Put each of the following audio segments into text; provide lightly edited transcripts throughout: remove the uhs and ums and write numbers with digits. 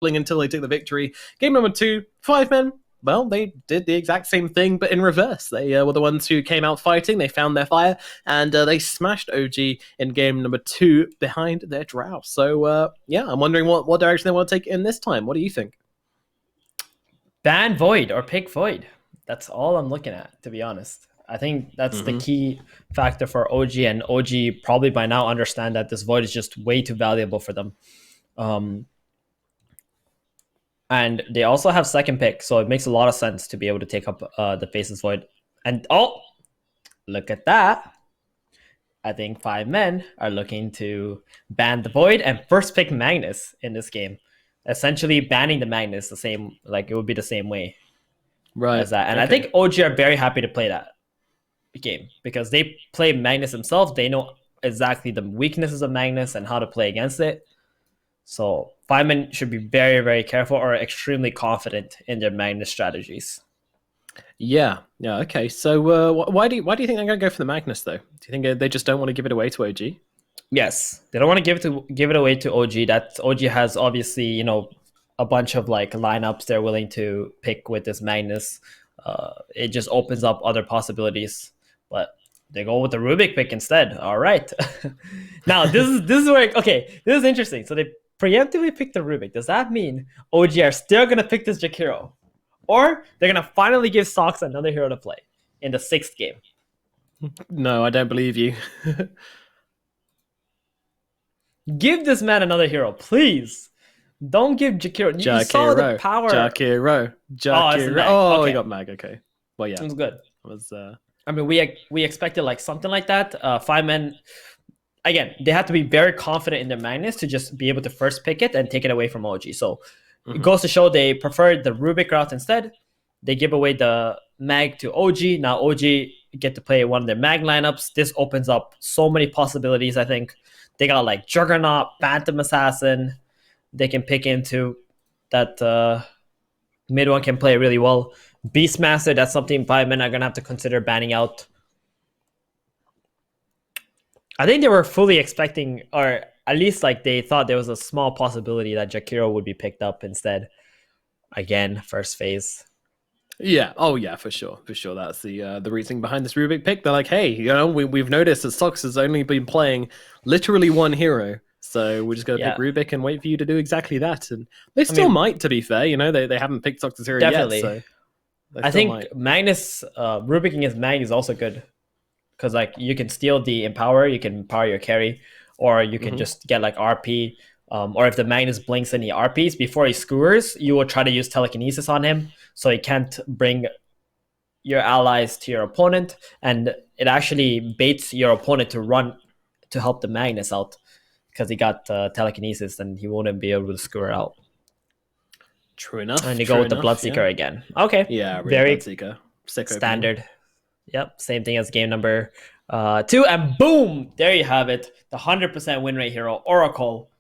until they took the victory. Game number 2, 5 men. Well, they did the exact same thing, but in reverse. They were the ones who came out fighting. They found their fire, and they smashed OG in game number 2 behind their drow. So, yeah, I'm wondering what direction they want to take in this time. What do you think? Ban Void or pick Void. That's all I'm looking at, to be honest. I think that's the key factor for OG, and OG probably by now understand that this Void is just way too valuable for them. And they also have second pick, so it makes a lot of sense to be able to take up the Faceless Void. And oh, look at that. I think 5 men are looking to ban the Void and first pick Magnus in this game. Essentially banning the Magnus the same, like it would be the same way as that. And I think OG are very happy to play that game because they play Magnus themselves. They know exactly the weaknesses of Magnus and how to play against it. So 5 men should be very, very careful or extremely confident in their Magnus strategies. Yeah. Okay. So why do you think they're going to go for the Magnus though? Do you think they just don't want to give it away to OG? Yes, they don't want to give it away to OG. That OG has obviously a bunch of like lineups they're willing to pick with this Magnus. It just opens up other possibilities, but they go with the Rubik pick instead. All right. Now this is where this is interesting. So they preemptively picked the Rubik. Does that mean OG are still gonna pick this Jakiro, or they're gonna finally give Sox another hero to play in the 6th game? No, I don't believe you. Give this man another hero, please. Don't give Jakiro. You saw the power. Jakiro. Oh, he got mag. Okay. Well, yeah, it was good. It was. I mean, we expected like something like that. 5 men. Again, they have to be very confident in their Magnus to just be able to first pick it and take it away from OG. So it goes to show they preferred the Rubik route instead. They give away the mag to OG. Now OG get to play one of their mag lineups. This opens up so many possibilities. I think they got like Juggernaut, Phantom Assassin. They can pick into that. Mid one can play really well. Beastmaster, that's something 5 men are gonna have to consider banning out. I think they were fully expecting, or at least like they thought there was a small possibility that Jakiro would be picked up instead. Again, first phase. Yeah. Oh, yeah, for sure. That's the reasoning behind this Rubik pick. They're like, hey, we've noticed that Sox has only been playing literally one hero, so we're just gonna pick Rubik and wait for you to do exactly that. And they still might, to be fair. They haven't picked Sox's hero yet. So I think Magnus Rubiking his mag is also good. Because like you can steal the Empower, you can empower your carry, or you can just get like RP. Or if the Magnus blinks any RPs before he skewers, you will try to use telekinesis on him, so he can't bring your allies to your opponent, and it actually baits your opponent to run to help the Magnus out because he got telekinesis and he wouldn't be able to skewer out. True enough. And you go with the Bloodseeker again. Okay. Yeah, very Bloodseeker. standard. Yep, same thing as game number 2, and boom, there you have it, the 100% win rate hero, Oracle.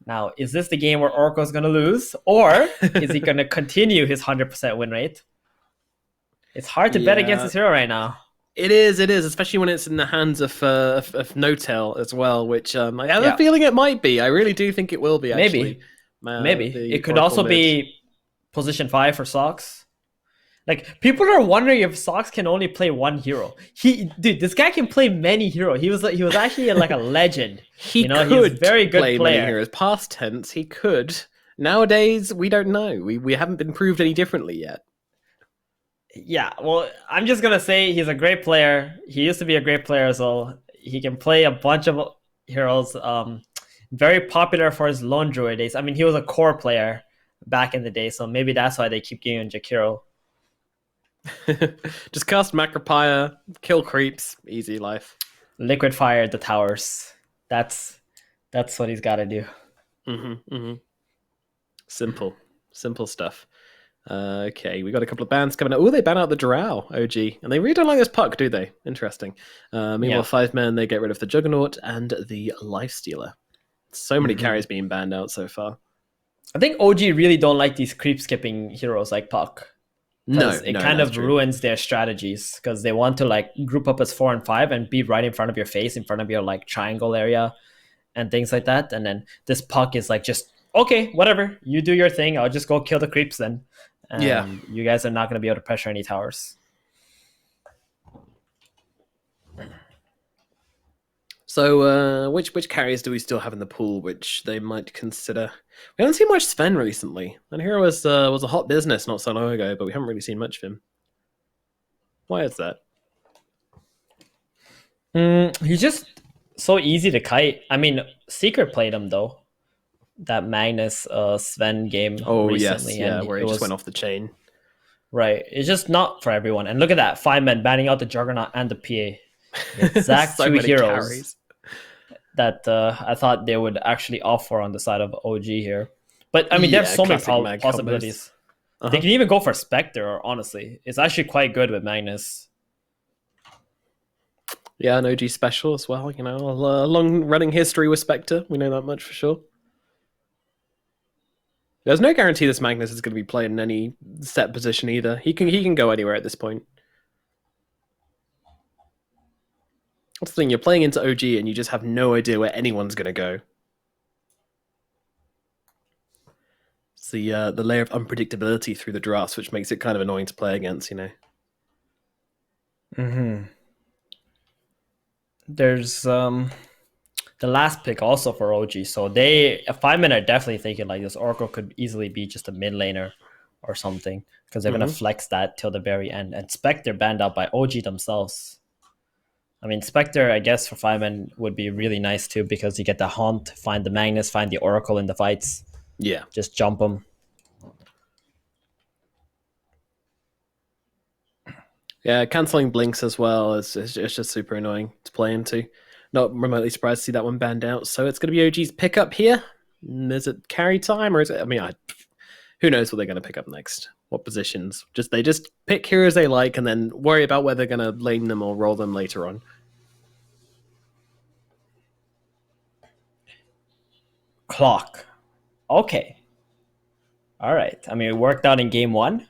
Now, is this the game where Oracle's going to lose, or is he going to continue his 100% win rate? It's hard to bet against this hero right now. It is, especially when it's in the hands of No-Tail as well, which I have a feeling it might be. I really do think it will be, actually. Maybe. It could also be position 5 for Sox. Like, people are wondering if Sox can only play one hero. This guy can play many heroes. He was actually like a legend. He was a very good player. Many heroes. Past tense, he could. Nowadays, we don't know. We haven't been proved any differently yet. Yeah, well, I'm just gonna say he's a great player. He used to be a great player as well. He can play a bunch of heroes. Very popular for his lone druid days. I mean, he was a core player back in the day, so maybe that's why they keep giving him Jakiro. Just cast Macropire, kill creeps, easy life. Liquid fire the towers. That's what he's got to do. Simple stuff. Okay, we got a couple of bans coming out. Oh, they ban out the Drow OG, and they really don't like this puck, do they? Interesting. Meanwhile, 5 men, they get rid of the Juggernaut and the Lifestealer. So many carries being banned out so far. I think OG really don't like these creep skipping heroes like puck. It kind of ruins their strategies because they want to like group up as 4 and 5 and be right in front of your face, in front of your like triangle area and things like that. And then this puck is like just okay, whatever. You do your thing. I'll just go kill the creeps then. Yeah. And you guys are not going to be able to pressure any towers. So, which carriers do we still have in the pool, which they might consider? We haven't seen much Sven recently, and Hero was a hot business not so long ago, but we haven't really seen much of him. Why is that? He's just so easy to kite. I mean, Secret played him though. That Magnus Sven game Oh yes, recently, yeah, and where it he just was went off the chain. right. It's just not for everyone. And look at that, 5 men banning out the Juggernaut and the PA. The exact So two many heroes carries. that I thought they would actually offer on the side of OG here. But I mean, they have Yeah, so many classic mag possibilities. combos. They can even go for Spectre, honestly. It's actually quite good with Magnus. Yeah, an OG special as well. You know, a long running history with Spectre. We know that much for sure. There's no guarantee this Magnus is going to be played in any set position either. He can go anywhere at this point. That's the thing. You're playing into OG and you just have no idea where anyone's going to go. It's the layer of unpredictability through the drafts, which makes it kind of annoying to play against. You know. There's the last pick also for OG. So they 5 men are definitely thinking like this Oracle could easily be just a mid laner or something because they're gonna flex that till the very end. And Spectre banned out by OG themselves. I mean, Spectre, I guess for 5 men would be really nice too because you get the Haunt, find the Magnus, find the Oracle in the fights. Yeah. Just jump them. Yeah, canceling blinks as well is just super annoying to play into. Not remotely surprised to see that one banned out. So it's going to be OG's pickup here. Is it carry time or is it? I mean, who knows what they're going to pick up next? What positions? They just pick heroes they like and then worry about whether they're going to lane them or roll them later on. Clock. Okay. All right. I mean, it worked out in game one.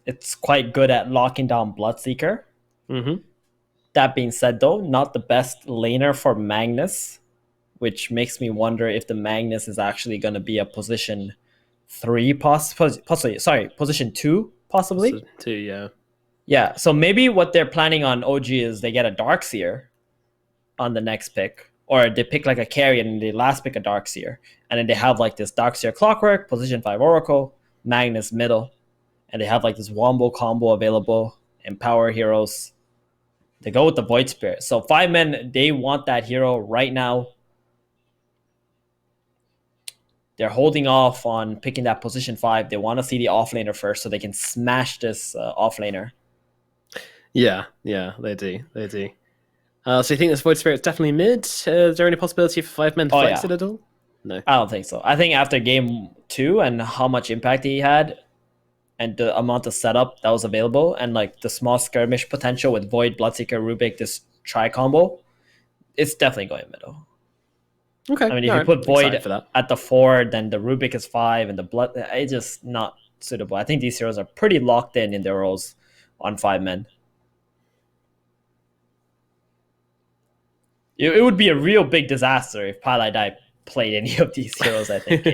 It's quite good at locking down Bloodseeker. That being said, though, not the best laner for Magnus, which makes me wonder if the Magnus is actually going to be a position 3, possibly. Sorry, position 2, possibly. So, too, yeah. Yeah, so maybe what they're planning on OG is they get a Darkseer on the next pick, or they pick like a carry and they last pick a Darkseer, and then they have like this Darkseer Clockwork, position 5 Oracle, Magnus middle, and they have like this Wombo combo available, Empower heroes. They go with the Void Spirit. So 5 men, they want that hero right now. They're holding off on picking that position 5. They want to see the offlaner first so they can smash this offlaner. Yeah, they do. So you think this Void Spirit's definitely mid? Is there any possibility for 5 men to flex it at all? No. I don't think so. I think after game 2 and how much impact he had and the amount of setup that was available and like the small skirmish potential with Void, Bloodseeker, Rubik, this tri combo, it's definitely going middle. Okay. I mean, if you put Void at the 4, then the Rubik is 5 and the Blood, it's just not suitable. I think these heroes are pretty locked in their roles on 5 men. It would be a real big disaster if Palai played any of these heroes, I think.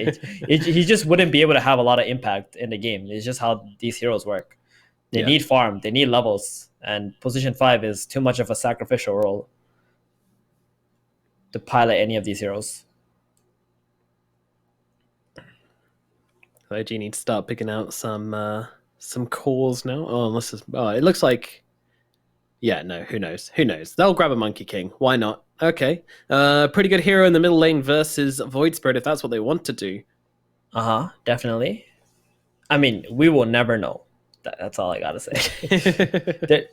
He just wouldn't be able to have a lot of impact in the game. It's just how these heroes work. They need farm, they need levels, and position 5 is too much of a sacrificial role to pilot any of these heroes. OG needs to start picking out some cores now. It looks like. Yeah, no, who knows? They'll grab a Monkey King. Why not? Okay. Pretty good hero in the middle lane versus Void Spirit if that's what they want to do. Definitely. I mean, we will never know. That's all I gotta say.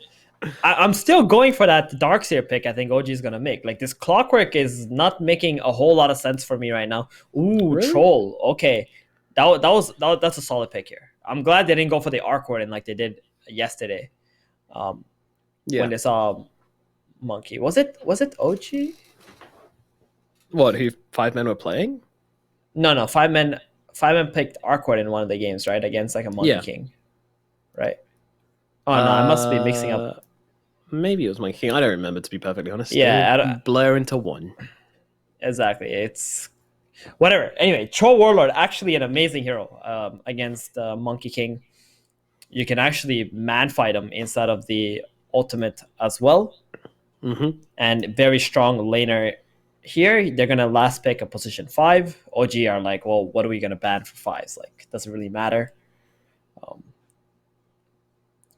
I'm still going for that Darkseer pick I think OG is gonna make. Like, this Clockwork is not making a whole lot of sense for me right now. Ooh, really? Troll. Okay. That's a solid pick here. I'm glad they didn't go for the Arc Warden like they did yesterday. When they saw Monkey. Was it OG? What, who 5 men were playing? No, 5 men picked Arcwood in one of the games, right? Against like a Monkey King. Right. Oh no, I must be mixing up. Maybe it was Monkey King. I don't remember, to be perfectly honest. Yeah, blur into one. Exactly. It's Whatever. Anyway, Troll Warlord, actually an amazing hero against Monkey King. You can actually man fight him inside of the ultimate as well. Mm-hmm. And very strong laner here. They're going to last pick a position 5. OG are like, well, what are we going to ban for 5s? Like, doesn't really matter.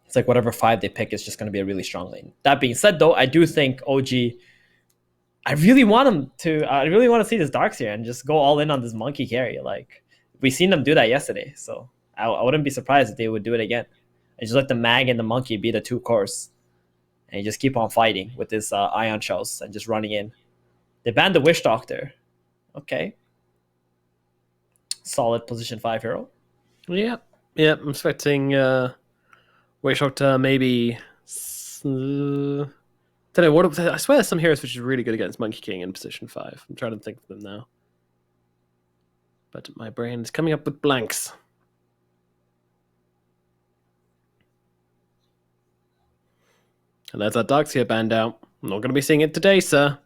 It's like whatever 5 they pick is just going to be a really strong lane. That being said, though, I do think OG, I really want to see this Darkseer and just go all in on this monkey carry. Like, we seen them do that yesterday, so I wouldn't be surprised if they would do it again. And just let the mag and the monkey be the 2 cores, and you just keep on fighting with this ion shells and just running in. They banned the Wish Doctor. Okay, solid position 5 hero. Yeah, I'm expecting Wish Doctor maybe. Don't know what. I swear there's some heroes which is really good against Monkey King in position 5. I'm trying to think of them now, but my brain is coming up with blanks. And there's that Darkseer banned out. I'm not going to be seeing it today, sir.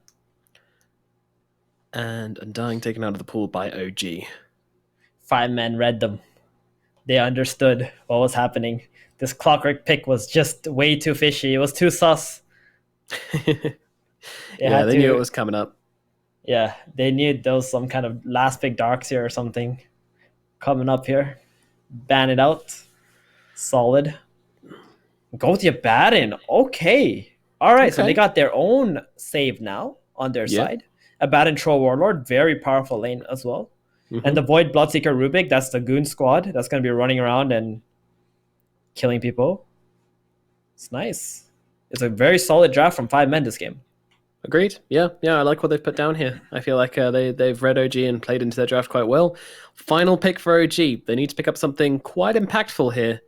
And Undying taken out of the pool by OG. 5 men read them. They understood what was happening. This Clockwork pick was just way too fishy. It was too sus. They knew it was coming up. Yeah, they knew there was some kind of last pick Darkseer or something coming up here. Ban it out. Solid. Go with your Abaddon. Okay. All right, so they got their own save now on their side. Abaddon Troll Warlord, very powerful lane as well. Mm-hmm. And the Void Bloodseeker Rubik, that's the goon squad. That's going to be running around and killing people. It's nice. It's a very solid draft from 5 men this game. Agreed. Yeah, I like what they've put down here. I feel like they've read OG and played into their draft quite well. Final pick for OG. They need to pick up something quite impactful here.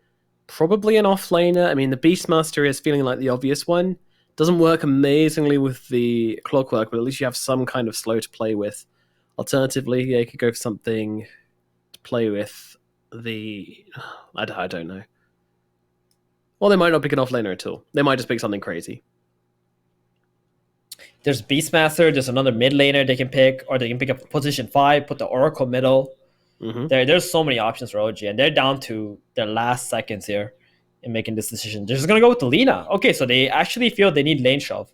Probably an offlaner. I mean, the Beastmaster is feeling like the obvious one. Doesn't work amazingly with the Clockwork, but at least you have some kind of slow to play with. Alternatively, they could go for something to play with the... I don't know. Well, they might not pick an offlaner at all. They might just pick something crazy. There's Beastmaster, there's another mid laner they can pick, or they can pick up position 5, put the Oracle middle. Mm-hmm. There's so many options for OG, and they're down to their last seconds here in making this decision. They're just going to go with the Lina. Okay, so they actually feel they need lane shove.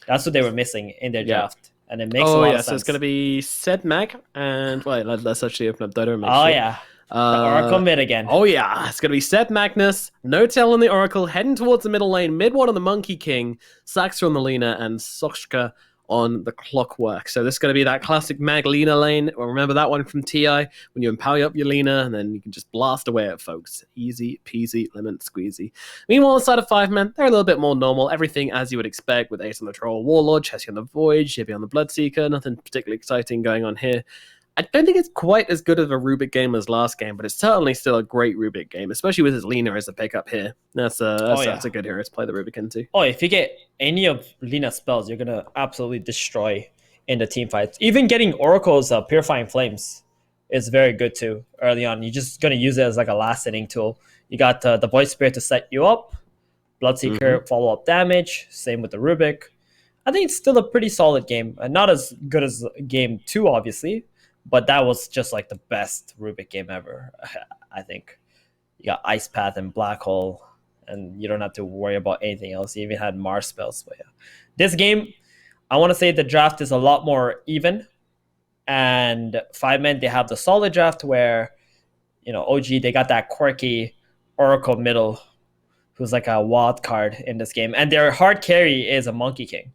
That's what they were missing in their draft. And it makes a lot of sense. So it's going to be Zed Mag, and wait, let's actually open up Dota and make sure. Yeah. The Oracle mid again. Oh yeah, it's going to be Zed Magnus, No-Tail on the Oracle, heading towards the middle lane, mid one on the Monkey King, Saxer on the Lina, and Soshka on the Clockwork. So this is going to be that classic Mag Lina lane. Well, remember that one from TI, when you empower up your Lina, and then you can just blast away at folks. Easy peasy, lemon squeezy. Meanwhile, on the side of 5 men, they're a little bit more normal. Everything as you would expect, with Ace on the Troll Warlord, Chessie on the Void, Shibby on the Bloodseeker. Nothing particularly exciting going on here. I don't think it's quite as good of a Rubik game as last game, but it's certainly still a great Rubik game, especially with his Lina as a pickup here. That's a good hero to play the Rubik into. Oh, if you get any of Lina's spells, you're going to absolutely destroy in the team fights. Even getting Oracle's Purifying Flames is very good too early on. You're just going to use it as like a last hitting tool. You got the Void Spirit to set you up, Bloodseeker follow-up damage, same with the Rubik. I think it's still a pretty solid game. Not as good as game 2, obviously, but that was just like the best Rubik game ever, I think. You got Ice Path and Black Hole, and you don't have to worry about anything else. You even had Mars spells. But yeah, this game, I want to say the draft is a lot more even. And 5 men, they have the solid draft where, OG, they got that quirky Oracle middle who's like a wild card in this game. And their hard carry is a Monkey King.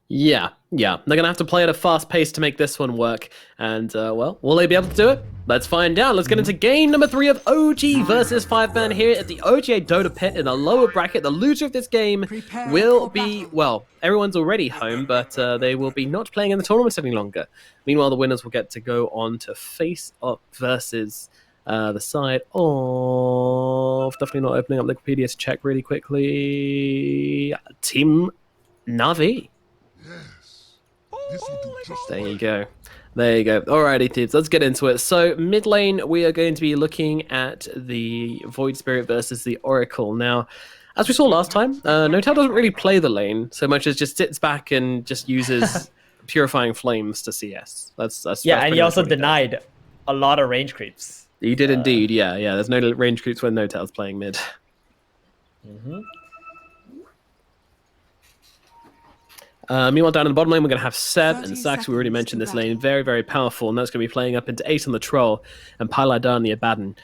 Yeah. They're going to have to play at a fast pace to make this one work. And, will they be able to do it? Let's find out. Let's get into game number 3 of OG versus 5 man here at the OGA Dota pit in the lower bracket. The loser of this game will be, everyone's already home, but they will be not playing in the tournament any longer. Meanwhile, the winners will get to go on to face up versus the side of, definitely not opening up Wikipedia to check really quickly, Team Na'Vi. There you go. Alrighty, teams, let's get into it. So, mid lane, we are going to be looking at the Void Spirit versus the Oracle. Now, as we saw last time, No-Tail doesn't really play the lane so much as just sits back and just uses Purifying Flames to CS. That's Yeah, and pretty he much also what he did. denied a lot of range creeps. He did indeed, yeah. There's no range creeps when Notel's playing mid. Meanwhile, down in the bottom lane, we're going to have Seb and Sax. We already mentioned this lane. Very, very powerful, and that's going to be playing up into 8 on the Troll and Paladin the Abaddon.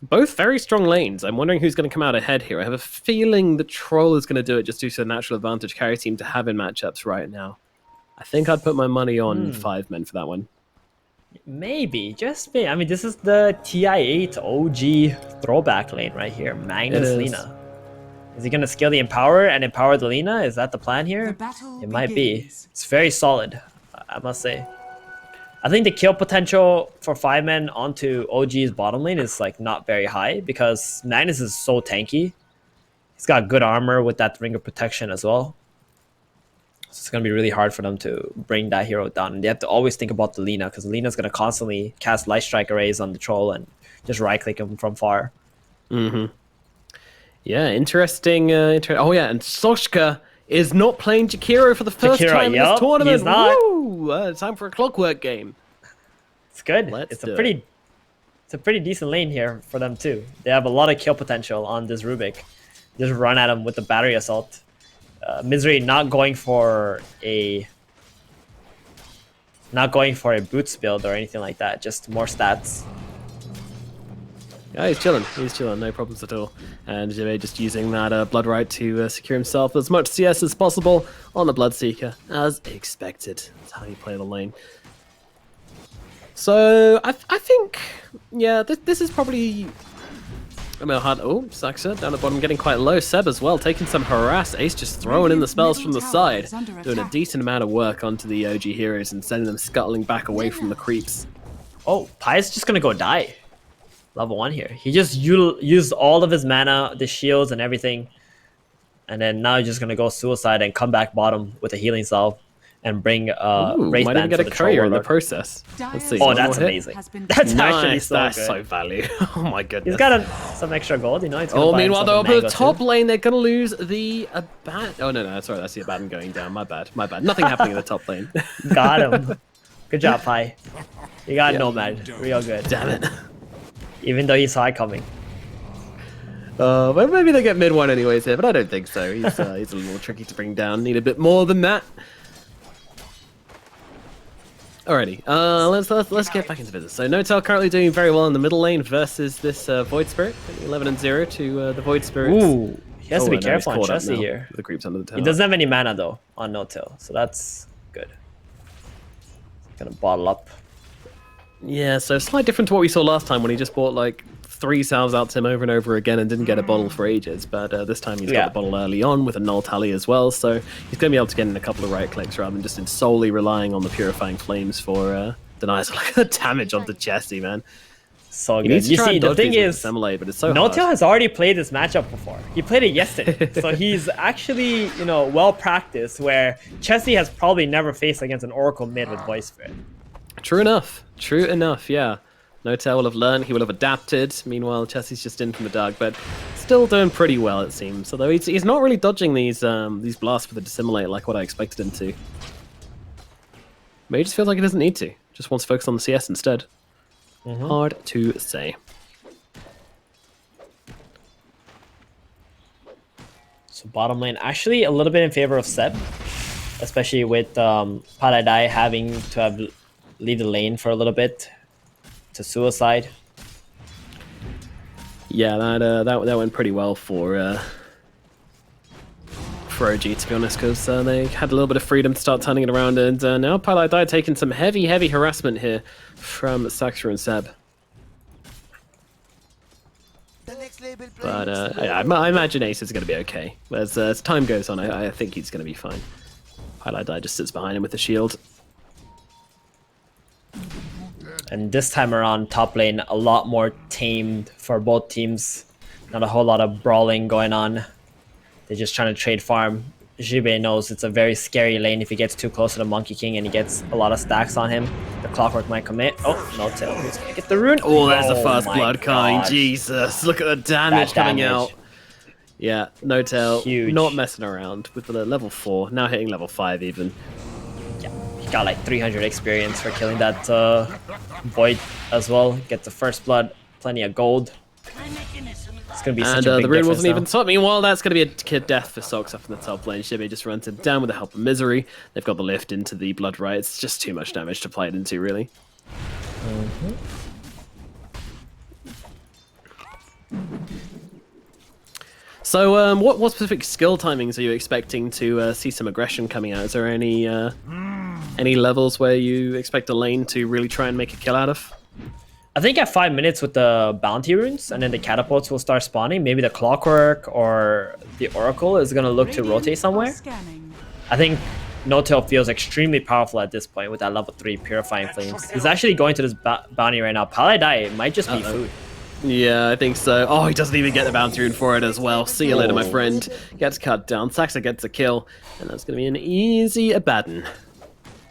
Both very strong lanes. I'm wondering who's going to come out ahead here. I have a feeling the Troll is going to do it just due to the natural advantage carry team to have in matchups right now. I think I'd put my money on 5 men for that one. Maybe, just maybe. I mean, this is the TI8 OG throwback lane right here. Magnus Lina. Is he going to scale the Empower and empower the Lina? Is that the plan here? It might be. It's very solid, I must say. I think the kill potential for 5 men onto OG's bottom lane is like not very high because Magnus is so tanky. He's got good armor with that ring of protection as well. So it's going to be really hard for them to bring that hero down. And they have to always think about the Lina because Lina's going to constantly cast Light Strike arrays on the Troll and just right-click him from far. Yeah, interesting. Oh yeah, and Soshka is not playing Jakiro for the first time in this tournament. He's not. Woo! Time for a clockwork game. It's good. It's a pretty decent lane here for them too. They have a lot of kill potential on this Rubik. Just run at him with the battery assault. Misery not going for a boots build or anything like that. Just more stats. Yeah, he's chilling. No problems at all. And Jimmy just using that Blood Right to secure himself as much CS as possible on the Bloodseeker, as expected. That's how you play the lane. So, I think, yeah, this is probably... I mean, Saxa down the bottom, getting quite low. Seb as well, taking some harass. Ace just throwing in the spells from the side. Doing a decent amount of work onto the OG heroes and sending them scuttling back away from the creeps. Oh, Pai's just gonna go die. Level 1 here. He just used all of his mana, the shields and everything. And then now he's just going to go suicide and come back bottom with a healing salve and bring Wraith might even Band get for a the courier in the Warlord. process. Let's see. Oh, that's amazing. That's actually so That's good. so value. Oh my goodness. He's got some extra gold, you know. He's gonna buy meanwhile, himself though, a up the mango top too. lane, they're going to lose the Abaddon. Oh, no, sorry, that's the Abaddon going down. My bad. Nothing happening in the top lane. Got him. Good job, Pai. You got Nomad. Real good. Damn it. Even though he saw it coming. Well, maybe they get mid one anyways here, but I don't think so. He's a little tricky to bring down. Need a bit more than that. Alrighty, let's get back into business. So Notel currently doing very well in the middle lane versus this Void Spirit, 11-0 to the Void Spirit. Ooh, he has to be careful on Chessie here. The creeps under the tower. He doesn't have any mana though on Notel, so that's good. Gonna bottle up. Yeah, so slightly different to what we saw last time when he just bought like 3 salves out to him over and over again and didn't get a bottle for ages. But this time he's got the bottle early on with a null tally as well, so he's going to be able to get in a couple of right clicks rather than just solely relying on the Purifying Flames for denies. Like the damage onto Chessie, man. So good. You see, the thing is, but it's so Notel has already played this matchup before. He played it yesterday, so he's actually, well practiced. Where Chessie has probably never faced against an Oracle mid with Voice Spirit. True enough, yeah. Notel will have learned, he will have adapted. Meanwhile, Chessie's just in from the dark, but still doing pretty well, it seems. Although he's not really dodging these blasts with the Dissimulate like what I expected him to. But he just feels like he doesn't need to. Just wants to focus on the CS instead. Hard to say. So bottom lane, actually a little bit in favor of Seb. Especially with Paladai having to leave the lane for a little bit to suicide. Yeah, that went pretty well for OG, to be honest, because they had a little bit of freedom to start turning it around, and now Paladai taking some heavy harassment here from Saxa and Seb. But yeah, I imagine Ace is going to be okay. As time goes on, I think he's going to be fine. Paladai just sits behind him with the shield. And this time around, top lane, a lot more tamed for both teams. Not a whole lot of brawling going on. They're just trying to trade farm. Jibe knows it's a very scary lane if he gets too close to the Monkey King and he gets a lot of stacks on him. The Clockwork might commit. Oh, Notel. He's going to get the rune. Oh, there's the first blood kind. Jesus, look at the damage coming out. Yeah, Notel, not messing around with the level 4, now hitting level 5 even. Yeah, got like 300 experience for killing that Void as well. Get the first blood, plenty of gold. It's gonna be such a big the rune difference wasn't now. even top. Meanwhile, that's going to be a kid death for Sox up in the top lane. Shibe just runs him down with the help of Misery. They've got the lift into the Blood Riot. It's just too much damage to play it into, really. So, what specific skill timings are you expecting to see some aggression coming out? Is there any levels where you expect a lane to really try and make a kill out of? I think at 5 minutes with the bounty runes, and then the catapults will start spawning. Maybe the Clockwork or the Oracle is gonna look to rotate somewhere. I think No-Tail feels extremely powerful at this point with that level 3 Purifying Flames. He's actually going to this bounty right now. Paladai might just be food. Yeah, I think so. Oh, he doesn't even get the bounty rune for it as well. See you later, my friend. Gets cut down. Saxa gets a kill, and that's going to be an easy Abaddon.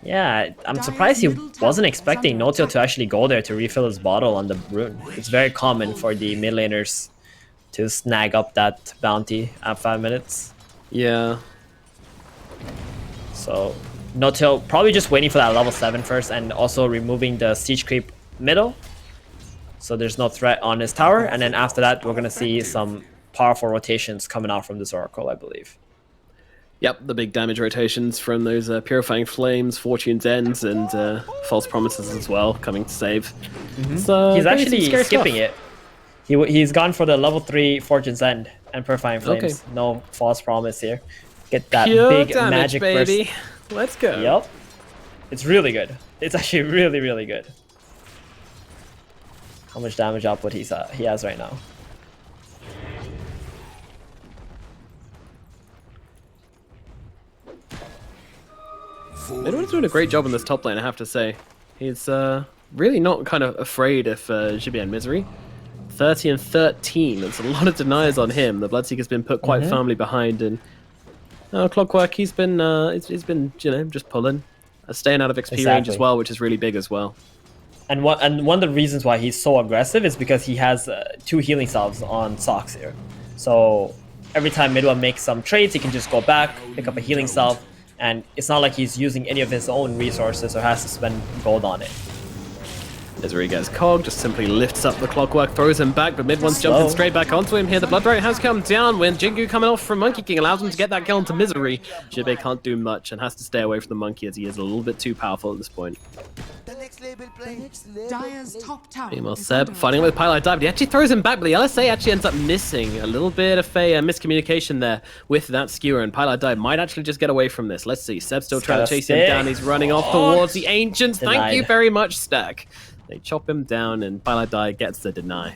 Yeah, I'm surprised he wasn't expecting No-Tail to actually go there to refill his bottle on the rune. It's very common for the mid laners to snag up that bounty at 5 minutes. Yeah. So No-Tail probably just waiting for that level 7 first, and also removing the siege creep middle. So there's no threat on his tower, and then after that we're gonna see some powerful rotations coming out from this Oracle, I believe. Yep, the big damage rotations from those Purifying Flames, Fortune's Ends, and False Promises as well coming to save. So He's actually skipping it. He's gone for the level 3 Fortune's End and Purifying Flames. Okay. No False Promise here. Get that Pure big damage, magic baby. burst. Let's go. Yep. It's really good. It's actually really, really good. How much damage output he has right now. Midway's doing a great job in this top lane, I have to say. He's really not kind of afraid of Jibi and Misery. 30 and 13. That's a lot of deniers on him. The Bloodseeker's been put quite firmly behind, and Clockwork, he's been just pulling, staying out of XP range as well, which is really big as well. And one of the reasons why he's so aggressive is because he has 2 healing salves on Sox here. So every time Midway makes some trades, he can just go back, pick up a healing salve, and it's not like he's using any of his own resources or has to spend gold on it. Misery gets Cog, just simply lifts up the Clockwork, throws him back, but Mid-One's jumping straight back onto him here. The Blood Rate has come down when Jingu coming off from Monkey King allows him to get that kill into Misery. Jibe can't do much and has to stay away from the Monkey as he is a little bit too powerful at this point. Meanwhile, Seb fighting with Pilot Dive, but he actually throws him back, but the LSA actually ends up missing. A little bit of a miscommunication there with that skewer, and Pilot Dive might actually just get away from this. Let's see, Seb's still trying to chase him down. He's running off towards the Ancients. Denied. Thank you very much, Stack. They chop him down, and Pilot Dive gets the deny.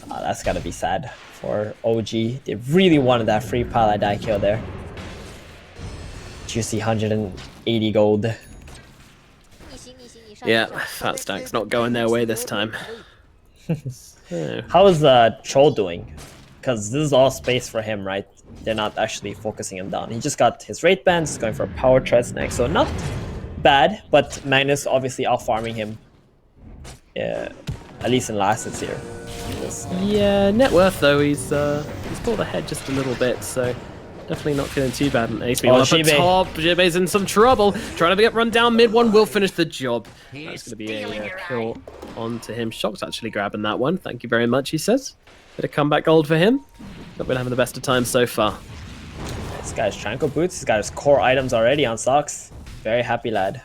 Oh, that's gotta be sad for OG. They really wanted that free Pilot Die kill there. Juicy 180 gold. Yeah, Fat Stack's not going their way this time. How is Troll doing? Because this is all space for him, right? They're not actually focusing him down. He just got his rate bands, going for power treads next, so not bad, but Magnus obviously out-farming him. Yeah, at least in last hits here. Yeah, net worth though, he's pulled ahead just a little bit, so definitely not feeling too bad. And Ace up at top, Jibe's in some trouble, trying to get run down. Mid-One will finish the job. That's going to be a kill onto him. Shock's actually grabbing that one. Thank you very much, he says. Bit of comeback gold for him. Not been having the best of times so far. This guy's Tranquil Boots. He's got his core items already on Sox. Very happy lad.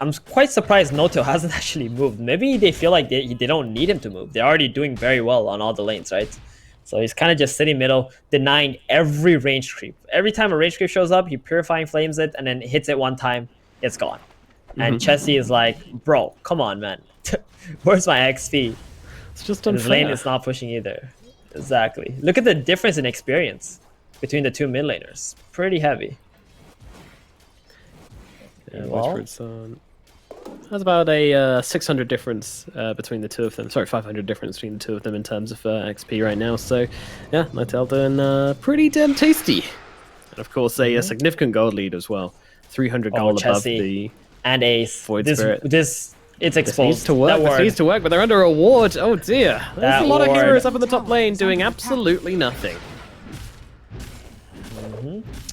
I'm quite surprised No-Tail hasn't actually moved. Maybe they feel like they don't need him to move. They're already doing very well on all the lanes, right? So he's kind of just sitting middle, denying every range creep. Every time a range creep shows up, he Purifying Flames it and then hits it one time, it's gone. And Chessie is like, bro, come on, man. Where's my XP? It's just unfair. His lane is not pushing either. Exactly. Look at the difference in experience between the two mid laners. Pretty heavy. Yeah, well, that's about a 600 difference between the two of them. Sorry, 500 difference between the two of them in terms of XP right now. So, yeah, No-Tail doing pretty damn tasty. And of course, a significant gold lead as well. 300 gold above the and Ace. Void Spirit. It's exposed. This needs to work. This needs to work, but they're under a ward. Oh dear. There's a lot of heroes up in the top lane doing absolutely nothing.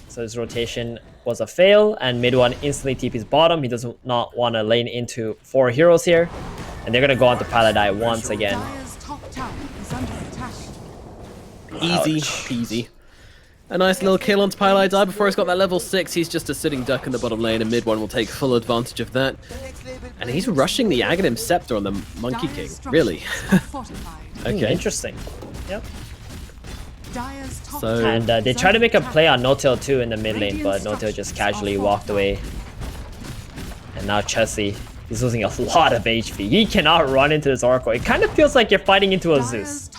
So his rotation was a fail, and mid one instantly TP's bottom. He does not want to lane into 4 heroes here, and they're gonna go on to Paladai once again. Easy peasy. A nice little kill onto Paladai before he's got that level 6. He's just a sitting duck in the bottom lane, and mid one will take full advantage of that. And he's rushing the Aghanim Scepter on the Monkey King. Really? Okay. Interesting. Yep. So, And they try to make a play on No-Tail too in the mid lane, but No-Tail just casually walked away. And now Chessie is losing a lot of HP. He cannot run into this Oracle. It kind of feels like you're fighting into a Zeus.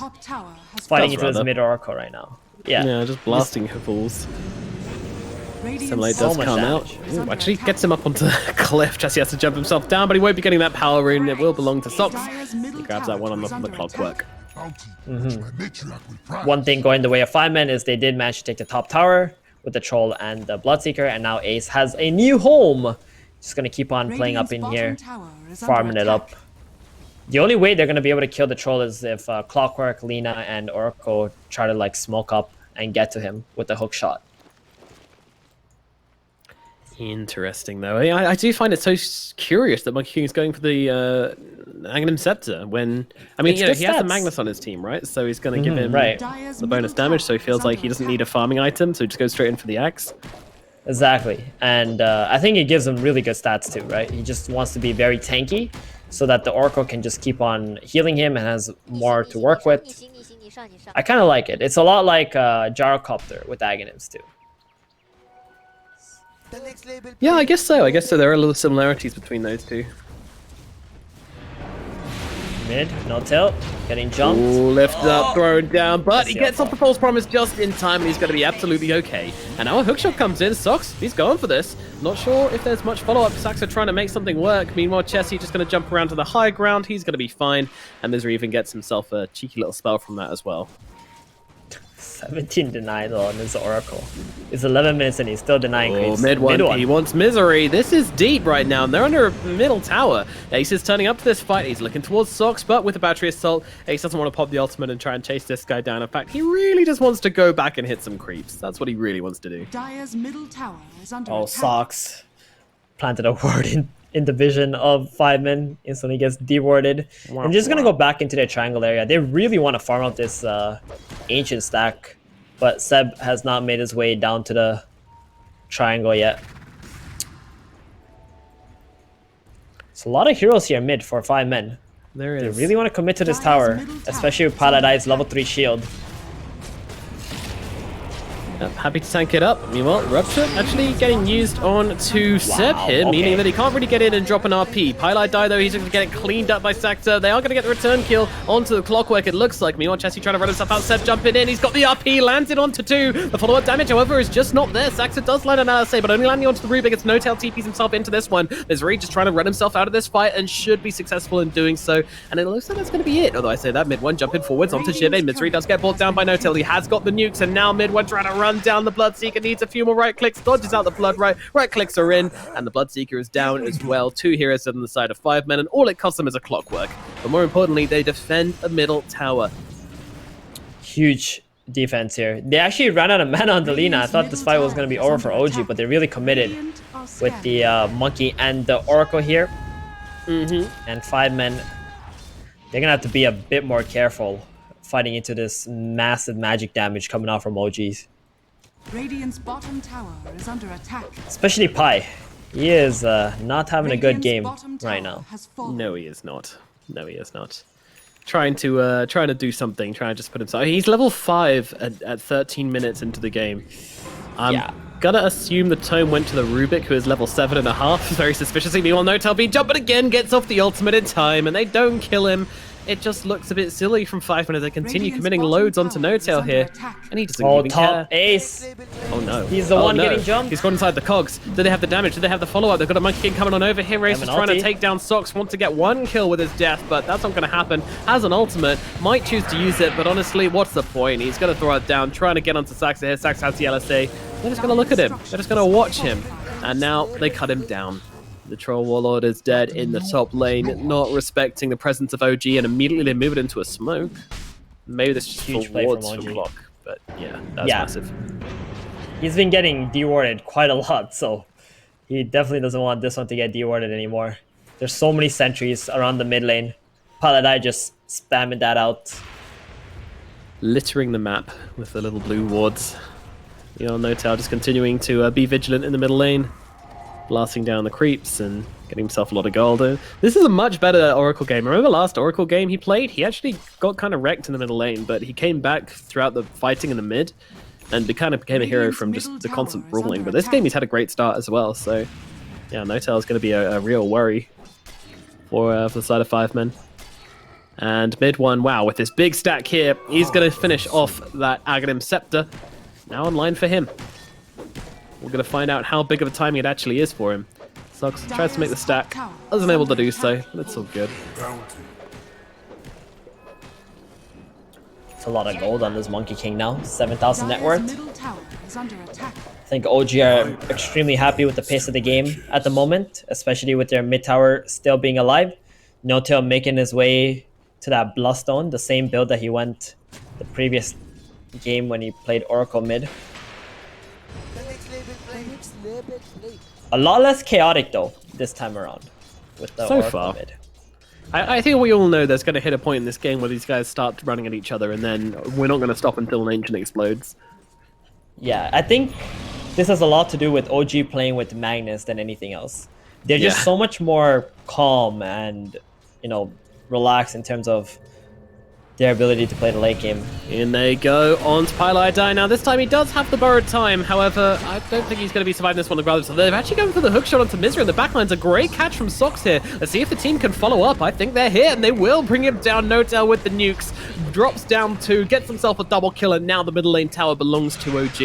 Fighting into this mid Oracle right now. Yeah, just blasting fools. Simulate So does much come damage. out. Ooh, actually gets him up onto the cliff. Chessie has to jump himself down, but he won't be getting that power rune. It will belong to Sox. He grabs that one on the clockwork. One thing going the way of 5-men is they did manage to take the top tower with the Troll and the Bloodseeker, and now Ace has a new home. Just gonna keep on playing up in here, farming it up. The only way they're gonna be able to kill the Troll is if Clockwork, Lina, and Oracle try to like smoke up and get to him with a hook shot. Interesting, though. I do find it so curious that Monkey King is going for the Aghanim Scepter when... I mean, It's you know, good he has the stats. Magnus on his team, right? So he's going to give him right. the bonus damage, so he feels like he doesn't need a farming item, so he just goes straight in for the axe. Exactly, and I think it gives him really good stats too, right? He just wants to be very tanky, so that the Oracle can just keep on healing him and has more to work with. I kind of like it. It's a lot like Gyrocopter with Aghanims too. Yeah, I guess so. There are little similarities between those two. Mid, no tilt, getting jumped. Ooh, lifted up, thrown down, but he That's gets the off the false promise just in time, and he's going to be absolutely okay. And now a hookshot comes in. Sox, he's going for this. Not sure if there's much follow-up. Saxo trying to make something work. Meanwhile, Chessie just going to jump around to the high ground. He's going to be fine. And Misery even gets himself a cheeky little spell from that as well. 17 denied on his Oracle. It's 11 minutes and he's still denying creeps. Mid one. He wants Misery. This is deep right now. They're under a middle tower. Ace is turning up to this fight. He's looking towards Sox, but with a battery assault, Ace doesn't want to pop the ultimate and try and chase this guy down. In fact, he really just wants to go back and hit some creeps. That's what he really wants to do. Dire's middle tower is under Oh, attack. Sox planted a ward in the vision of 5-men. Instantly gets dewarded. I'm just gonna go back into their triangle area. They really want to farm out this ancient stack, but Seb has not made his way down to the triangle yet. It's a lot of heroes here mid for 5-men. There is. They really want to commit to this tower, especially with Paladai's level 3 shield. Happy to tank it up. Meanwhile, Rupture actually getting used on to Seb here, meaning that he can't really get in and drop an RP. Paladai, though, he's going to get it cleaned up by Saxo. They are going to get the return kill onto the Clockwork, it looks like. Meanwhile, Chessie trying to run himself out. Seb jumping in. He's got the RP, landed onto 2. The follow-up damage, however, is just not there. Saxo does land an LSA, but only landing onto the Rubik. It's No-Tail TPs himself into this one. Misery just trying to run himself out of this fight and should be successful in doing so. And it looks like that's going to be it. Although I say that, mid one jumping forwards onto Jibe. Misery does get brought down by No-Tail. He has got the nukes, and now mid one trying to run down the Bloodseeker. Needs a few more right clicks, dodges out the blood right clicks are in, and the Bloodseeker is down as well. 2 heroes on the side of 5-men, and all it costs them is a Clockwork. But more importantly, they defend a middle tower. Huge defense here. They actually ran out of mana on the Lina. I thought this fight was going to be over for OG, but they really committed with the Monkey and the Oracle here. And 5-men, they're going to have to be a bit more careful fighting into this massive magic damage coming out from OGs. Radiant's bottom tower is under attack. Especially Pi. He is not having a good game right now. No, he is not. No, he is not. Trying to do something. Trying to just put himself. He's level 5 at 13 minutes into the game. I'm gonna assume the tome went to the Rubik, who is level 7.5. Very suspiciously. Meanwhile, No-Tail being jumping again, gets off the ultimate in time, and they don't kill him. It just looks a bit silly from 5-men as they continue committing loads onto No-Tail here. And he doesn't even care. Ace! Oh no. He's the one getting jumped. He's gone inside the cogs. Do they have the damage? Do they have the follow-up? They've got a Monkey King coming on over here. Ace is trying to take down Sox. Wants to get 1 kill with his death, but that's not going to happen. Has an ultimate. Might choose to use it, but honestly, what's the point? He's going to throw it down, trying to get onto Saxo here. Saxo has the LSA. They're just going to look at him. They're just going to watch him. And now they cut him down. The Troll Warlord is dead in the top lane, not respecting the presence of OG, and immediately they move it into a smoke. Maybe this is just Huge for play wards from for OG. block, but yeah, that's massive. He's been getting dewarded quite a lot, so he definitely doesn't want this one to get dewarded anymore. There's so many sentries around the mid lane. Paladai just spamming that out. Littering the map with the little blue wards. Notal just continuing to be vigilant in the middle lane, blasting down the creeps and getting himself a lot of gold. This is a much better Oracle game. Remember last Oracle game he played? He actually got kind of wrecked in the middle lane, but he came back throughout the fighting in the mid, and kind of became a hero from just the constant brawling. But this game he's had a great start as well, so yeah, Notal is going to be a real worry for the side of 5 men. And mid one, wow, with this big stack here, he's going to finish off that Aghanim Scepter. Now online for him. We're going to find out how big of a timing it actually is for him. Sox tries to make the stack, wasn't able to do so, but it's all good. It's a lot of gold on this Monkey King now, 7,000 net worth. I think OG are extremely happy with the pace of the game at the moment, especially with their mid tower still being alive. Notail making his way to that Bloodstone, the same build that he went the previous game when he played Oracle mid. A lot less chaotic though this time around with the Oracle mid. I think we all know there's going to hit a point in this game where these guys start running at each other, and then we're not going to stop until an ancient explodes. Yeah, I think this has a lot to do with OG playing with Magnus than anything else. They're just so much more calm and, relaxed in terms of their ability to play the late game. In they go on to Paladai. Now this time he does have the borrowed time, however, I don't think he's going to be surviving this one regardless. So they've actually gone for the hook shot onto Misery, and the backline's a great catch from Sox here. Let's see if the team can follow up. I think they're here, and they will bring him down. Notal with the nukes, drops down 2, gets himself a double kill, and now the middle lane tower belongs to OG.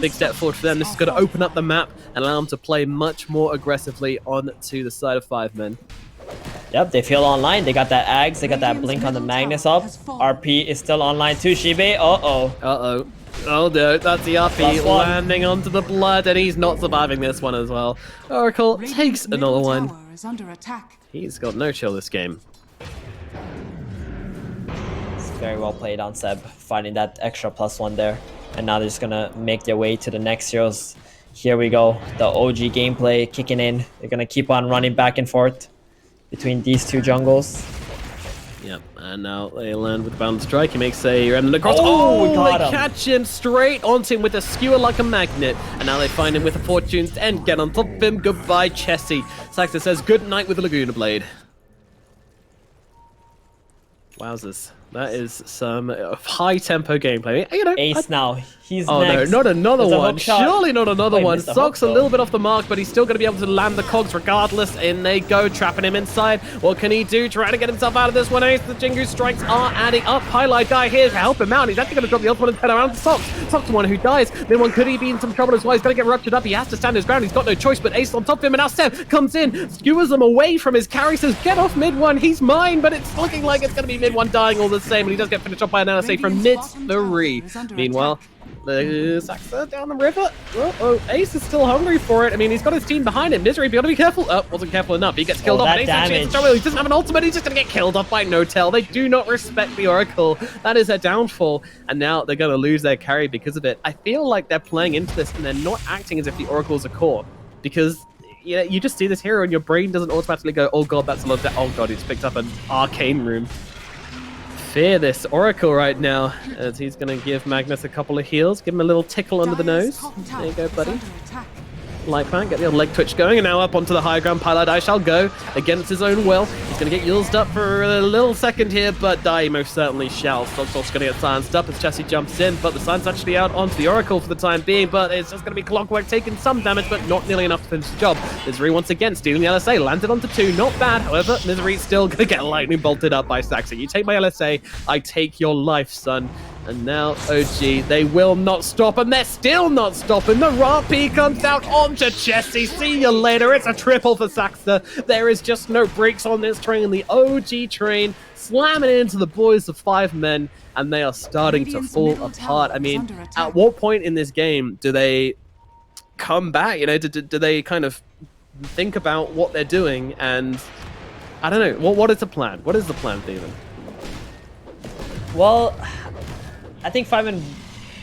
Big step forward for them. This is going to open up the map and allow them to play much more aggressively onto the side of 5 men. Yep, they feel online. They got that Ags, they got that blink on the Magnus up. RP is still online too, Shibe. Uh-oh. Oh no, that's the RP landing onto the blood, and he's not surviving this one as well. Oracle takes another one. He's got no chill this game. It's very well played on Seb, finding that extra +1 there. And now they're just gonna make their way to the next heroes. Here we go, the OG gameplay kicking in. They're gonna keep on running back and forth between these two jungles. Yep, and now they land with the bound strike. He makes a random across. Oh, they catch him straight onto him with a skewer like a magnet. And now they find him with a Fortune's End. Get on top of him. Goodbye, Chessie. Saxa says good night with the Laguna Blade. Wowzers. That is some high-tempo gameplay. Ace now. He's oh next. No, not another one. Surely not another one. Sox a little bit off the mark, but he's still going to be able to land the cogs regardless. In they go, trapping him inside. What can he do? Trying to get himself out of this one. Ace, the Jingu strikes are adding up. Highlight guy here to help him out. He's actually going to drop the ultimate and turn around to Sox. Sox the one who dies. Then one could he be in some trouble as well. He's going to get ruptured up. He has to stand his ground. He's got no choice, but Ace on top of him. And now Seb comes in, skewers him away from his carry. Says, get off mid one. He's mine, but it's looking like it's going to be mid one dying all the same. And he does get finished off by an LSA from mid 3. Meanwhile, the Saxa down the river. Ace is still hungry for it. I mean, he's got his team behind him. Misery, but you gotta be careful. Wasn't careful enough. He gets killed off. That Ace damage. he doesn't have an ultimate. He's just gonna get killed off by Notal. They do not respect the Oracle. That is their downfall. And now they're gonna lose their carry because of it. I feel like they're playing into this and they're not acting as if the Oracle's a core. Because you just see this hero and your brain doesn't automatically go, oh god, that's a lot of oh god, he's picked up an arcane room. Fear this Oracle right now, as he's going to give Magnus a couple of heals, give him a little tickle under the nose. There you go, buddy. Like that, get the old leg twitch going, and now up onto the high ground. Paladai shall go against his own will. He's going to get used up for a little second here, but Dai most certainly shall. Stog's also going to get silenced up as Chessie jumps in, but the silen's actually out onto the Oracle for the time being, but it's just going to be Clockwork taking some damage, but not nearly enough to finish the job. Misery once again stealing the LSA, landed onto 2, not bad. However, Misery's still going to get lightning bolted up by Saxa. You take my LSA, I take your life, son. And now OG, they will not stop, and they're still not stopping. The RP comes out onto Chessie. See you later. It's a triple for Saxa. There is just no brakes on this train. The OG train slamming into the boys of 5 men, and they are starting to fall apart. I mean, at what point in this game do they come back? Do they kind of think about what they're doing? And I don't know. What is the plan? What is the plan, Steven? Well, I think 5men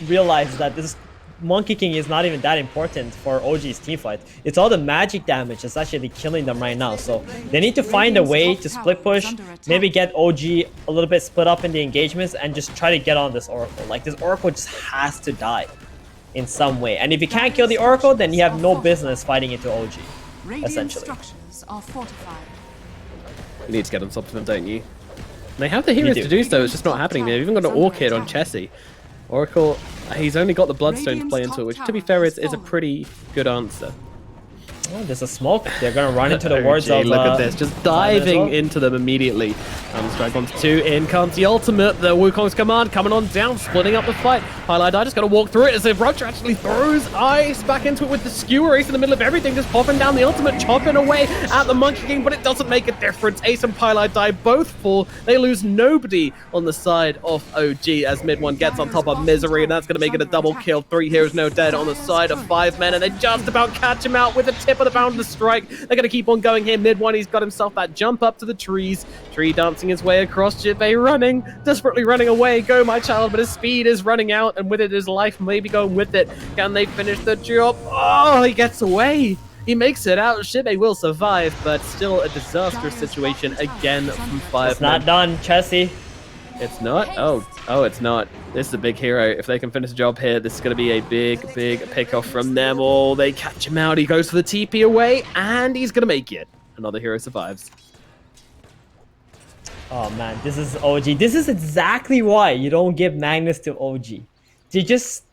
realized that this is Monkey King is not even that important for OG's teamfight. It's all the magic damage that's actually killing them right now. So they need to find a way to split push, maybe get OG a little bit split up in the engagements, and just try to get on this Oracle. Like, this Oracle just has to die in some way. And if you can't kill the Oracle, then you have no business fighting into OG, essentially. Structures are fortified. You need to get on top of him, don't you? They have the heroes to do so, it's just not happening. They've even got an Orchid on Chessie. Oracle, he's only got the Bloodstone to play into it, which, to be fair, is a pretty good answer. Oh, there's a smoke. They're going to run into the wards of... Look at this, just diving into them immediately. Comes Dragon's 2, in comes the ultimate, the Wukong's command coming on down, splitting up the fight. Highlight Eye just got to walk through it as if Roger actually throws Ice back into it with the skewer. Ace in the middle of everything, just popping down the ultimate, chopping away at the Monkey King, but it doesn't make a difference. Ace and Highlight Die both fall. They lose nobody on the side of OG as Mid One gets on top of Misery, and that's going to make it a double kill. 3 heroes, no dead on the side of 5 men, and they just about catch him out with a tip of the boundless strike. They're going to keep on going here. Mid One, he's got himself that jump up to the trees. Tree dancing his way across. Jibei running, desperately running away. Go, my child, but his speed is running out, and with it, his life maybe going with it. Can they finish the job? Oh, he gets away. He makes it out. Jibei will survive, but still a disastrous situation again from 5 It's not done, Chessie. It's not? Oh, it's not. This is a big hero. If they can finish the job here, this is going to be a big pick-off from them. Oh, they catch him out. He goes for the TP away, and he's going to make it. Another hero survives. Oh, man, this is OG. This is exactly why you don't give Magnus to OG. They just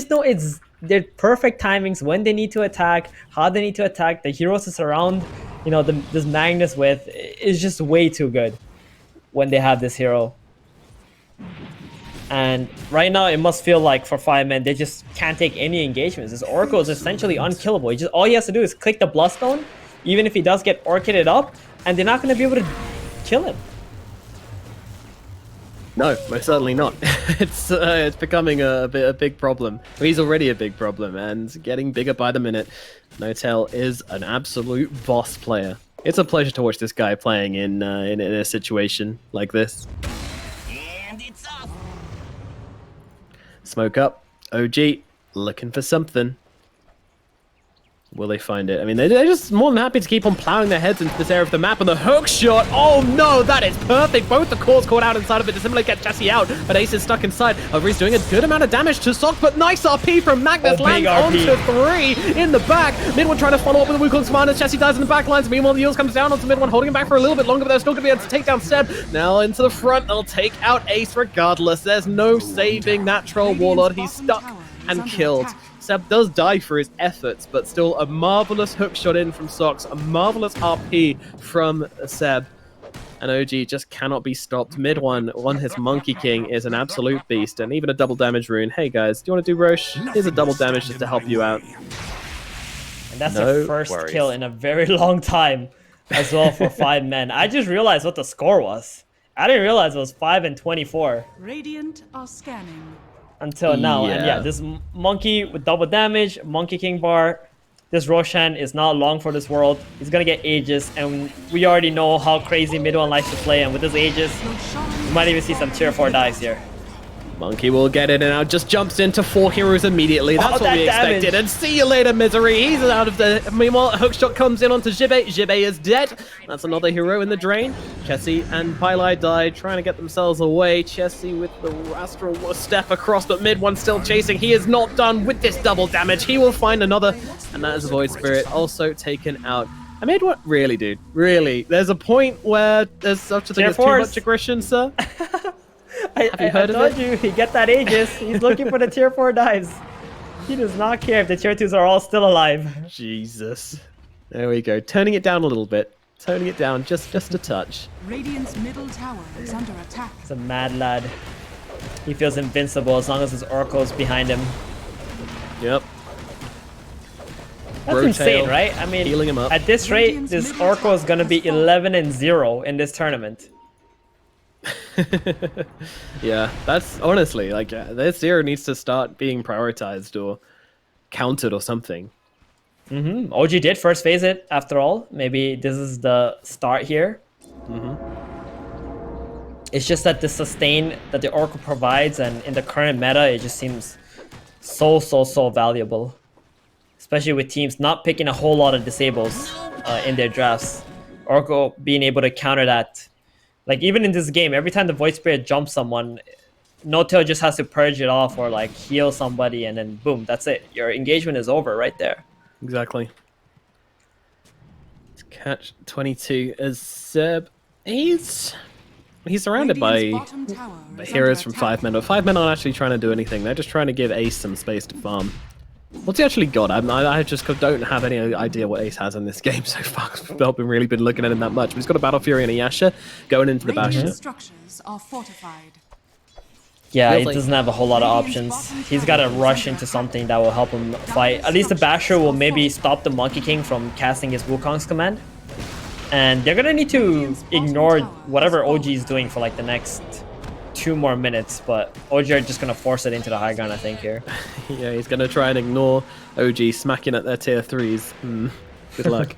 know it's their perfect timings, when they need to attack, how they need to attack. The heroes to surround, you know, this Magnus with is just way too good when they have this hero. And right now, it must feel like for 5 men, they just can't take any engagements. This Oracle is essentially unkillable. All he has to do is click the Bloodstone, even if he does get Orchided up, and they're not going to be able to kill him. No, most certainly not. It's becoming a big problem. He's already a big problem, and getting bigger by the minute. Notel is an absolute boss player. It's a pleasure to watch this guy playing in a situation like this. And it's off. Smoke up. OG looking for something. Will they find it? I mean, they're just more than happy to keep on plowing their heads into this area of the map. And the hook shot, oh no, that is perfect. Both the cores caught out inside of it to simply get Chessie out, but Ace is stuck inside. Overe's doing a good amount of damage to Sock, but nice RP from Magnus, lands onto 3 in the back. Mid One trying to follow up with the Wukong's command as Chessie dies in the back lines. Meanwhile, the Eels comes down onto Mid One, holding him back for a little bit longer, but they're still going to be able to take down Seb. Now into the front, they'll take out Ace regardless. There's no saving that Troll Warlord. He's stuck and killed. Seb does die for his efforts, but still a marvelous hook shot in from Sox, a marvelous RP from Seb. And OG just cannot be stopped. Mid One on his Monkey King is an absolute beast, and even a double damage rune. Hey guys, do you want to do Roche? Here's a double damage just to help you out. And that's their first kill in a very long time as well for 5 men. I just realized what the score was. I didn't realize it was 5 and 24. Radiant are scanning. Until now. And yeah, this Monkey with double damage, Monkey King bar. This Roshan is not long for this world. He's gonna get Aegis, and we already know how crazy Mid One likes to play, and with this Aegis, we might even see some tier 4 dives here. Monkey will get it and now just jumps into 4 heroes immediately. That's what we expected. And see you later, Misery. He's out of the... Meanwhile, hookshot comes in onto Jibei. Jibei is dead. That's another hero in the drain. Chessie and Pylai die, trying to get themselves away. Chessie with the astral step across, but Mid One still chasing. He is not done with this double damage. He will find another, and that is Void Spirit also taken out. I made what? Really, dude? Really? There's a point where there's such a thing as too much aggression, sir? Have you heard of it? I told you, he get that Aegis. He's looking for the tier 4 dives. He does not care if the tier 2s are all still alive. Jesus. There we go. Turning it down a little bit. Turning it down just a touch. Radiant's middle tower is under attack. It's a mad lad. He feels invincible as long as his Oracle's behind him. Yep. That's insane, right? I mean, healing him up. At this rate, this Oracle is going to be 11-0 in this tournament. Yeah, that's honestly like this hero needs to start being prioritized or counted or something. OG did first phase it after all. Maybe this is the start here. It's just that the sustain that the Oracle provides, and in the current meta, it just seems so valuable, especially with teams not picking a whole lot of disables in their drafts. Oracle being able to counter that. Like, even in this game, every time the Void Spirit jumps someone, No-Tail just has to purge it off or like heal somebody, and then boom, that's it. Your engagement is over right there. Exactly. Catch 22 as Zeb. He's surrounded by heroes from 5 men, but 5 men aren't actually trying to do anything. They're just trying to give Ace some space to farm. What's he actually got? I just don't have any idea what Ace has in this game so far. I've not really been looking at him that much. But he's got a Battle Fury and a Yasha going into the Bastion. Structures are fortified. Yeah, he Feels like- doesn't have a whole lot of options. He's got to rush into something that will help him fight. At least the Basher will maybe stop the Monkey King from casting his Wukong's command. And they're going to need to ignore whatever OG is doing for like the next 2 more minutes. But OG are just going to force it into the high ground, I think, here. Yeah, he's going to try and ignore OG smacking at their tier 3s. Good luck.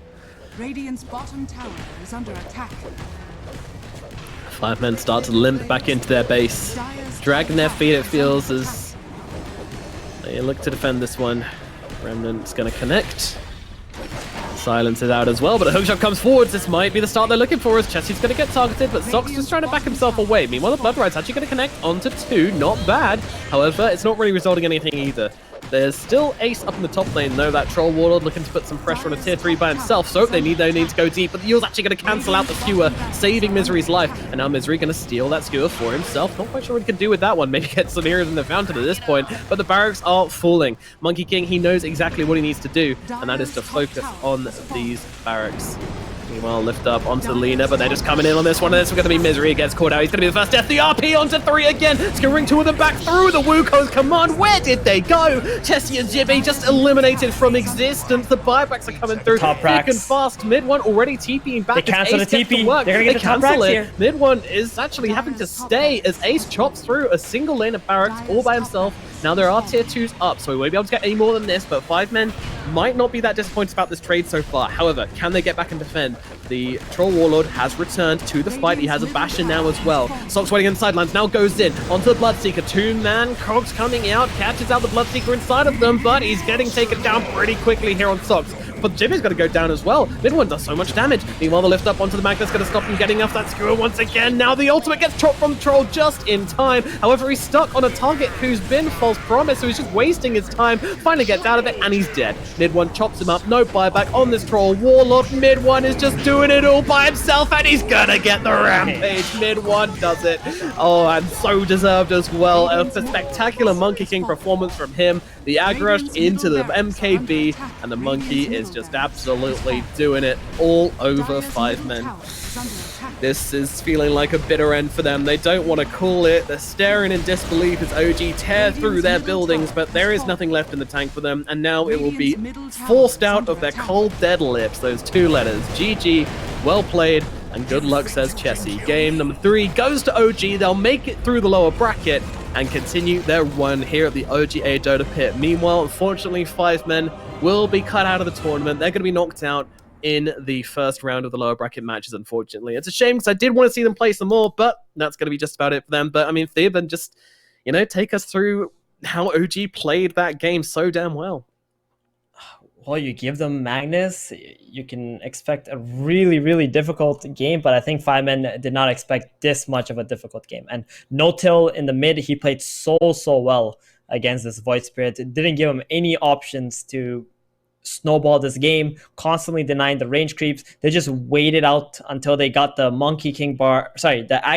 Radiant's bottom tower is under attack. 5 men start to limp back into their base. Dragging their feet, it feels, as they look to defend this one. Remnant's going to connect. Silence is out as well, but a hookshot comes forwards. This might be the start they're looking for, as Chessie's going to get targeted, but Sock's just trying to back himself away. Meanwhile, the Blood Ride's actually going to connect onto 2. Not bad. However, it's not really resulting in anything either. There's still Ace up in the top lane, though. That Troll Warlord looking to put some pressure on a tier 3 by himself, so they need to go deep. But the Yule's actually going to cancel out the skewer, saving Misery's life. And now Misery going to steal that skewer for himself. Not quite sure what he can do with that one. Maybe get some heroes in the fountain at this point. But the barracks are falling. Monkey King, he knows exactly what he needs to do, and that is to focus on these barracks. Meanwhile, lift up onto Lena, but they're just coming in on this one, and this is going to be Misery. Gets caught out. He's going to be the first death. The RP onto 3 again. Skewering 2 of them back through the Wukong's command. Where did they go? Chessie and Jibby just eliminated from existence. The buybacks are coming through. Top Thick racks. and fast. Mid one already TPing back. They cancel as Ace the gets to TP. work. They're gonna get the top cancel racks it. here. Mid one is actually having to stay as Ace chops through a single lane of barracks all by himself. Now there are tier 2s up, so we won't be able to get any more than this, but 5 men might not be that disappointed about this trade so far. However, can they get back and defend? The Troll Warlord has returned to the fight. He has a Bastion now as well. Sock's waiting on the sidelines, now goes in onto the Bloodseeker. 2-man Cogs coming out, catches out the Bloodseeker inside of them, but he's getting taken down pretty quickly here on Socks. But Jimmy's going to go down as well. Mid one does so much damage. Meanwhile, the lift up onto the Magnus going to stop him getting off that skewer once again. Now the ultimate gets chopped from the Troll just in time. However, he's stuck on a target who's been false promise, so he's just wasting his time. Finally gets out of it, and he's dead. Mid one chops him up. No buyback on this Troll Warlord. Mid one is just doing it all by himself, and he's going to get the rampage. Mid one does it. Oh, and so deserved as well. A spectacular Monkey King performance from him. The aggro into the MKB, and the Monkey is just absolutely doing it all over 5 men. This is feeling like a bitter end for them. They don't want to call it. They're staring in disbelief as OG tear through their buildings, but there is nothing left in the tank for them, and now it will be forced out of their cold, dead lips, those 2 letters. GG, well played, and good luck, says Chessie. Game number 3 goes to OG. They'll make it through the lower bracket and continue their run here at the OGA Dota pit. Meanwhile, unfortunately, 5 men will be cut out of the tournament. They're going to be knocked out in the first round of the lower bracket matches, unfortunately. It's a shame because I did want to see them play some more, but that's going to be just about it for them. But I mean, Theoban, just, take us through how OG played that game so damn well. Well, you give them Magnus, you can expect a really difficult game, but I think 5 men did not expect this much of a difficult game. And No-Till in the mid, he played so well against this Void Spirit. It didn't give him any options to snowball this game, constantly denying the range creeps. They just waited out until they got the Monkey King bar, the